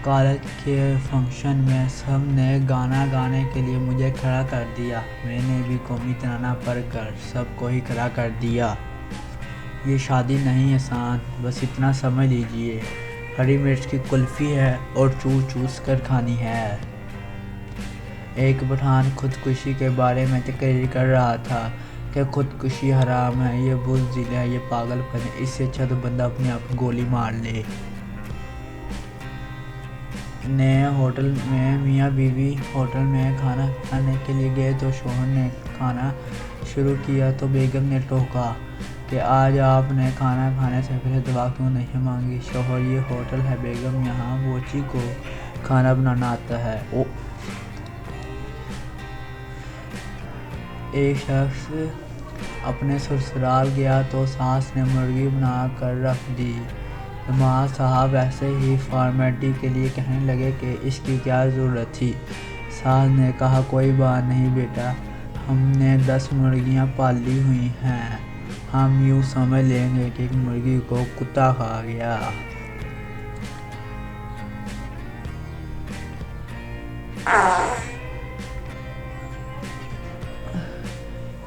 College کے function میں سب نے گانا گانے کے لیے مجھے کھڑا کر دیا۔ میں نے بھی قومی ترانہ پڑھ کر سب کو ہی کھڑا کر دیا۔ یہ شادی نہیں آسان، بس اتنا سمجھ لیجئے، ہری مرچ کی کلفی ہے اور چوس چوس کر کھانی ہے۔ ایک پٹھان خودکشی کے بارے میں تقریر کر رہا تھا کہ خودکشی حرام ہے، یہ بزدلی ہے، یہ پاگل پن ہے، اس سے اچھا تو بندہ اپنے آپ کو گولی مار لے۔ نئے ہوٹل میں میاں بیوی ہوٹل میں کھانا کھانے کے لیے گئے تو شوہر نے کھانا شروع کیا تو بیگم نے ٹوکا کہ آج آپ نے کھانا کھانے سے پہلے دعا کیوں نہیں مانگی؟ شوہر: یہ ہوٹل ہے بیگم، یہاں بوچی کو کھانا بنانا آتا ہے۔ ایک شخص اپنے سسرال گیا تو ساس نے مرغی بنا کر رکھ دی۔ داماد صاحب ایسے ہی فارمیلٹی کے لیے کہنے لگے کہ اس کی کیا ضرورت تھی؟ ساس نے کہا کوئی بات نہیں بیٹا، ہم نے 10 مرغیاں پالی ہوئی ہیں، ہم یوں سمجھ لیں گے کہ ایک مرغی کو کتا کھا گیا۔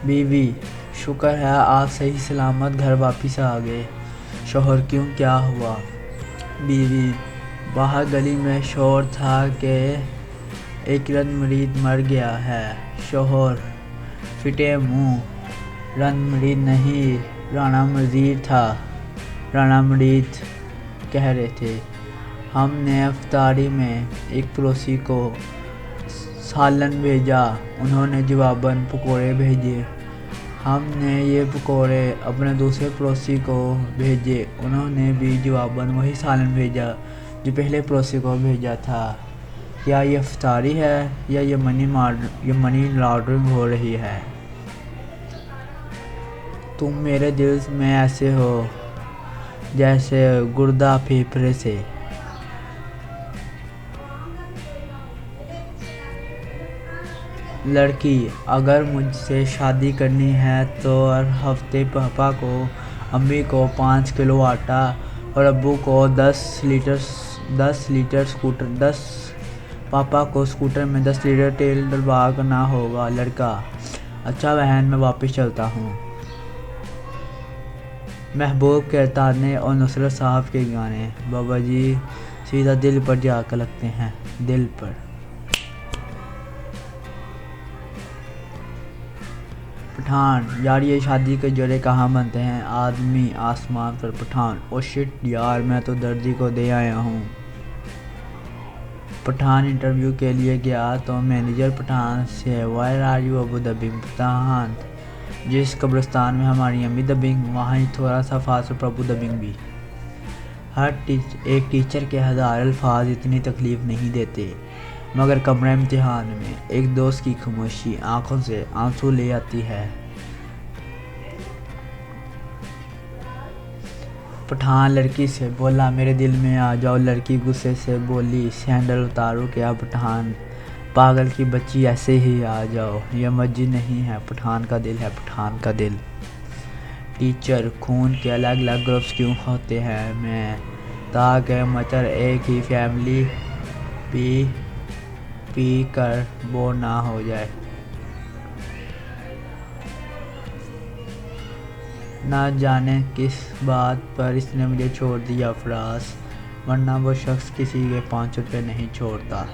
بیوی: شکر ہے آپ صحیح سلامت گھر واپس آ گئے۔ شوہر: کیوں، کیا ہوا؟ بیوی: باہر گلی میں شور تھا کہ ایک رنگ مرید مر گیا ہے۔ شوہر: پھٹے منہ، رنگ مرید نہیں، رانا مزید تھا، رانا مرید کہہ رہے تھے۔ ہم نے افطاری میں ایک پڑوسی کو سالن بھیجا، انہوں نے جواباً پکوڑے بھیجے۔ ہم نے یہ پکوڑے اپنے دوسرے پڑوسی کو بھیجے، انہوں نے بھی جواباً وہی سالن بھیجا جو پہلے پڑوسی کو بھیجا تھا۔ کیا یہ افطاری ہے یا یہ منی لانڈرنگ ہو رہی ہے؟ تم میرے دل میں ایسے ہو جیسے گردہ پھیپھڑے سے۔ لڑکی: اگر مجھ سے شادی کرنی ہے تو ہر ہفتے پاپا کو امی کو 5 کلو آٹا اور ابو کو 10 پاپا کو اسکوٹر میں 10 لیٹر تیل ڈلوا کرنا ہوگا۔ لڑکا: اچھا بہن، میں واپس چلتا ہوں۔ محبوب کے تانے اور نصرت صاحب کے گانے بابا جی سیدھا دل پر جا کر لگتے ہیں، دل پر۔ پٹھان: یار یہ شادی کے جوڑے کہاں بنتے ہیں؟ آدمی آسمان پر۔ پٹھان: او شٹ یار، میں تو درزی کو دے آیا ہوں۔ پٹھان انٹرویو کے لیے گیا تو مینیجر پٹھان سے وائر آر یو ابو دبنگ؟ پٹھان: جس قبرستان میں ہماری امی دبنگ، وہاں ہی تھوڑا سا فاصلے پر ابو دبنگ بھی۔ ایک ٹیچر کے 1000 الفاظ اتنی تکلیف نہیں دیتے، مگر کمرہ امتحان میں ایک دوست کی خاموشی آنکھوں سے آنسو لے آتی ہے۔ پٹھان لڑکی سے بولا میرے دل میں آ جاؤ، لڑکی غصے سے بولی سینڈل اتارو کیا؟ پٹھان: پاگل کی بچی ایسے ہی آ جاؤ، یہ مسجد نہیں ہے، پٹھان کا دل ہے، پٹھان کا دل۔ ٹیچر: خون کے الگ الگ گروپس کیوں ہوتے ہیں؟ میں: تاکہ مچھر ایک ہی فیملی پی کر بور نہ ہو جائے۔ نہ جانے کس بات پر اس نے مجھے چھوڑ دیا فراز، ورنہ وہ شخص کسی کے 5 روپے نہیں چھوڑتا۔